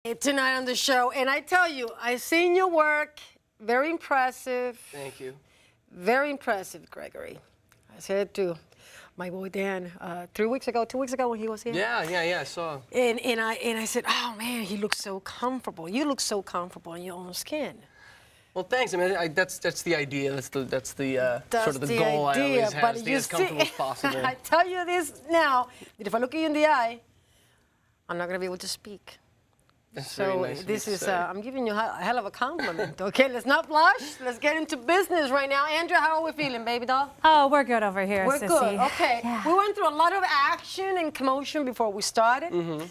Tonight on the show, and I tell you, I seen your work. Very impressive. Thank you. Very impressive, Gregory. I said to my boy Dan 2 weeks ago when he was here. Yeah, I saw. And I said, oh man, he looks so comfortable. You look so comfortable in your own skin. Well, thanks. I mean, that's the idea. That's the sort of the goal idea, I always have, is to be as see, comfortable as possible. I tell you this now, that if I look you in the eye, I'm not gonna be able to speak. That's So very nice of you this to is, say. I'm giving you a hell of a compliment. Okay, let's not blush. Let's get into business right now. Andrea, how are we feeling, baby doll? Oh, we're good over here, We're Sissy. good. Okay. Yeah. We went through a lot of action and commotion before we started. Mm-hmm.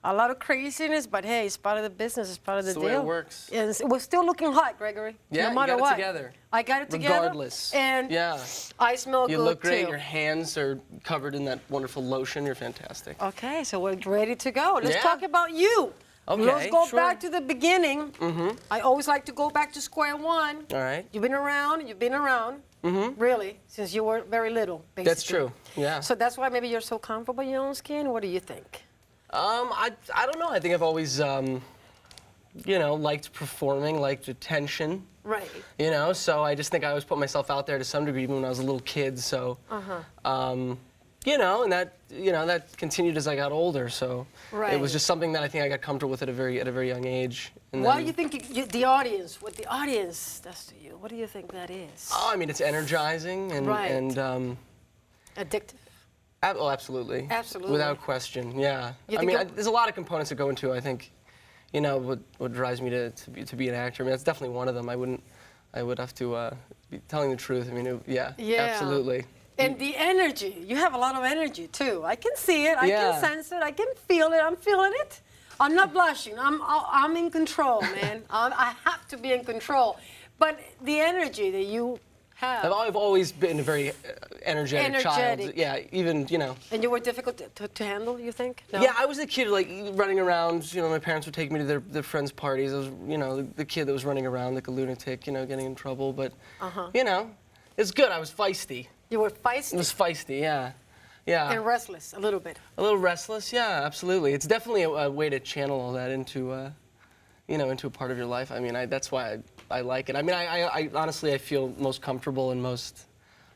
A lot of craziness, but hey, it's part of the business. It's part of the It's the deal. way it works. And we're still looking hot, Gregory. Yeah, no matter you got what. it together. I got it together. Regardless. And yeah. I smell good You look great. too. Your hands are covered in that wonderful lotion. You're fantastic. Okay, so we're ready to go. Let's Yeah. talk about you. Okay, Let's go sure. back to the beginning. Mm-hmm. I always like to go back to square one. All right. You've been around, really, since you were very little, basically. That's true. Yeah. So that's why maybe you're so comfortable in your own skin? What do you think? I don't know. I think I've always, liked performing, liked attention. Right. So I just think I always put myself out there to some degree, even when I was a little kid. So, and that continued as I got older. So Right. it was just something that I think I got comfortable with at a very young age. And Why then- do you think the audience, what the audience does to you, what do you think that is? Oh, I mean, it's energizing and Right. Addictive? Absolutely. Absolutely. Without question. Yeah. You I think mean, it- there's a lot of components that go into, I think, what drives me to be an actor. I mean, that's definitely one of them. I would have to be telling the truth. I mean, yeah. Absolutely. And the energy, you have a lot of energy too. I can see it, I Yeah. can sense it, I can feel it, I'm feeling it. I'm not blushing, I'm in control, man. I have to be in control. But the energy that you have. I've always been a very energetic child. Yeah, even. And you were difficult to handle, you think? No? Yeah, I was a kid like running around. My parents would take me to their friends' parties. I was, the kid that was running around like a lunatic, getting in trouble. But, it's good. I was feisty. You were feisty? It was feisty, yeah. Yeah. And restless, a little bit. A little restless, yeah, absolutely. It's definitely a way to channel all that into, into a part of your life. I mean, that's why I like it. I mean, I honestly, I feel most comfortable and most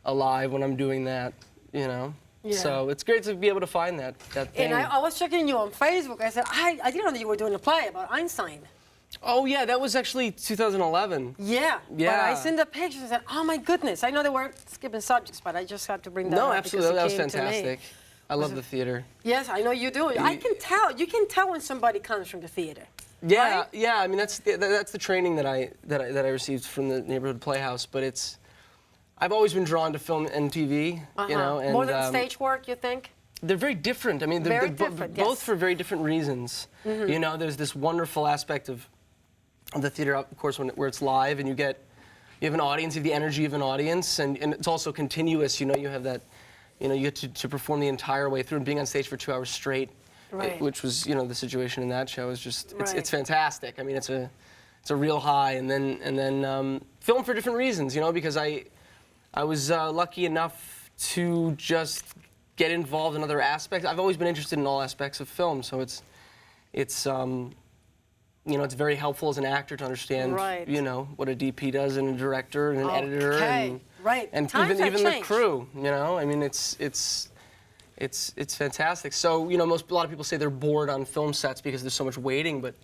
alive when I'm doing that, Yeah. So it's great to be able to find that thing. And I was checking you on Facebook. I said, I didn't know that you were doing a play about Einstein. Oh, yeah, that was actually 2011. Yeah. Yeah. But I seen the pictures and said, oh my goodness. I know they were skipping subjects, but I just had to bring that No, up. absolutely, that was because it came to me. fantastic. I love the theater. Yes, I know you do. I can tell. You can tell when somebody comes from the theater. Yeah, Right? yeah. I mean, that's the training that I received from the neighborhood playhouse. But I've always been drawn to film and TV. And more than stage work, you think? They're very different. I mean, Very they're different, both yes. for very different reasons. There's this wonderful aspect of the theater, of course, where it's live and you have an audience, you have the energy of an audience, and it's also continuous. You have that, you get to perform the entire way through, and being on stage for 2 hours straight, Right. which was the situation in that show is just Right. it's fantastic. I mean, it's a real high, and then film for different reasons. Because I was lucky enough to just get involved in other aspects. I've always been interested in all aspects of film, so it's very helpful as an actor to understand, Right. what a DP does and a director and an editor and Right. and Times have even the changed. crew. I mean, it's fantastic. So a lot of people say they're bored on film sets because there's so much waiting, but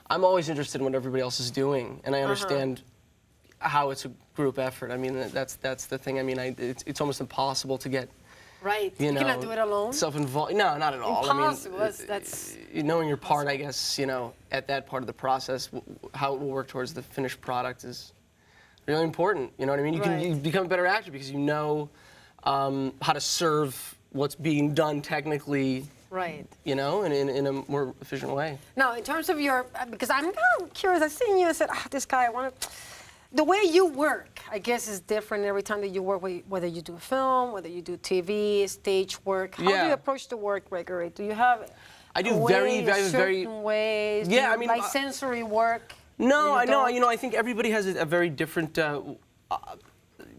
I'm always interested in what everybody else is doing, and I understand how it's a group effort. I mean, that's the thing. I mean, it's almost impossible to get. Right. You cannot do it alone? Self-involved? No, not at all. Impossible. I mean, that's knowing your part, I guess, at that part of the process, how it will work towards the finished product is really important. You know what I mean? You become a better actor because you know how to serve what's being done technically. right. In a more efficient way. Now, in terms of your, because I'm kind of curious, I seen you and said, this guy, I want to. The way you work, I guess, is different every time that you work, whether you do film, whether you do TV, stage work. How do you approach the work, Gregory? Do you have I do way, very certain ways? Yeah, Do you I mean, like sensory work? No, Or I you know. don't? I think everybody has a very different.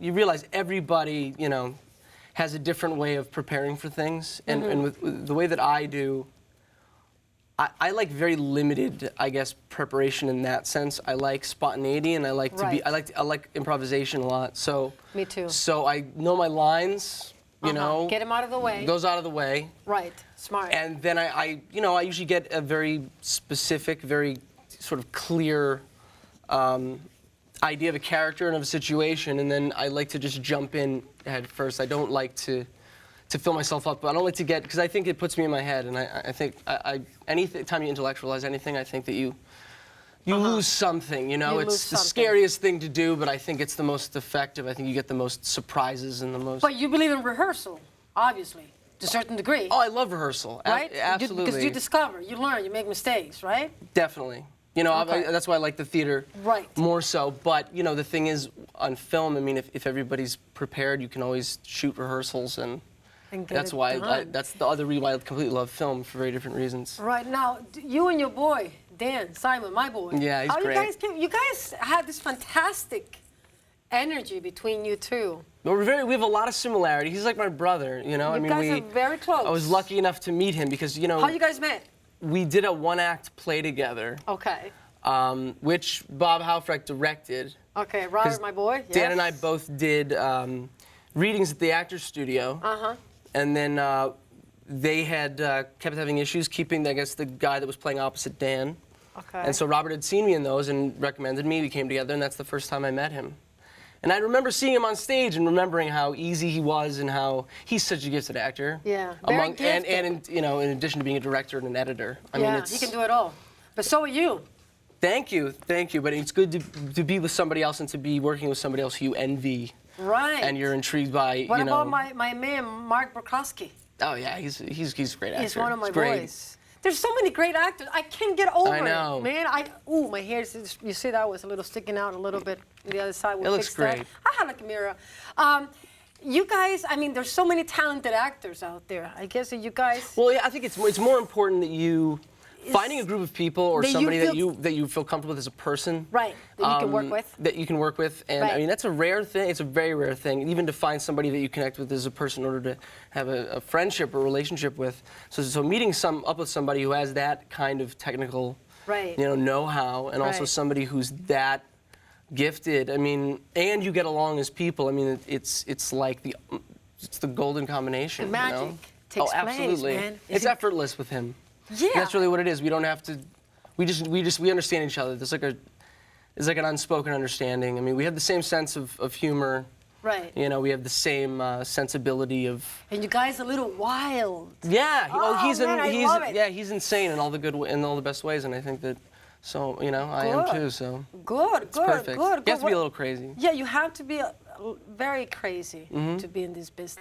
You realize everybody, has a different way of preparing for things, and with the way that I do, I like very limited, I guess, preparation in that sense. I like spontaneity, and I like to be. I like improvisation a lot. So. Me too. So I know my lines. You know. Get them out of the way. Those out of the way. Right. Smart. And then I usually get a very specific, very sort of clear idea of a character and of a situation, and then I like to just jump in head first. I don't like to fill myself up, but I don't like to get, because I think it puts me in my head, and I think any time you intellectualize anything, I think that you lose something, you know? It's the scariest thing to do, but I think it's the most effective. I think you get the most surprises and the most... But you believe in rehearsal, obviously, to a certain degree. Oh, I love rehearsal. Right? Absolutely. Because you discover, you learn, you make mistakes, right? Definitely. You know, that's why I like the theater more so. But, you know, the thing is, on film, I mean, if everybody's prepared, you can always shoot rehearsals, and that's why that's the other reason why I completely love film, for very different reasons. Right. Now, you and your boy, Dan, Simon, my boy. Yeah, he's great. You guys have this fantastic energy between you two. We have a lot of similarity. He's like my brother, you know? You guys are very close. I was lucky enough to meet him because, you know... How you guys met? We did a one-act play together. Okay. Which Bob Halfreck directed. Okay, Robert, my boy. Yes. Dan and I both did readings at the Actors Studio. And then they had kept having issues keeping, I guess, the guy that was playing opposite Dan. Okay. And so Robert had seen me in those and recommended me. We came together, and that's the first time I met him. And I remember seeing him on stage and remembering how easy he was and how he's such a gifted actor. Yeah, very gifted. And you know, in addition to being a director and an editor. I mean, he can do it all. But so are you. Thank you. But it's good to be with somebody else and to be working with somebody else who you envy. Right. And you're intrigued by, What about my man, Mark Burkowski? Oh, yeah, he's a great actor. He's one of my boys. There's so many great actors. I can't get over it, man. My hair, you see that was a little sticking out a little bit on the other side. It looks great. I have like a mirror. You guys, I mean, there's so many talented actors out there. I guess that you guys... Well, yeah, I think it's more important that you... Finding a group of people or somebody that you feel comfortable with as a person. Right, that you can work with. That you can work with. And I mean, that's a rare thing. It's a very rare thing. Even to find somebody that you connect with as a person in order to have a friendship or relationship with. So meeting up with somebody who has that kind of technical know-how, and also somebody who's that gifted. I mean, and you get along as people. I mean, it's like it's the golden combination. The magic takes place, absolutely. Man. It's effortless with him. Yeah. That's really what it is. We don't have to. We understand each other. There's like an unspoken understanding. I mean, we have the same sense of humor. Right. You know, we have the same sensibility of. And you guys are a little wild. Yeah. He's insane in all the best ways, and I think that. So you know, I am too. So. Good. Perfect. Good. You have to be a little crazy. Yeah, you have to be very crazy to be in this business.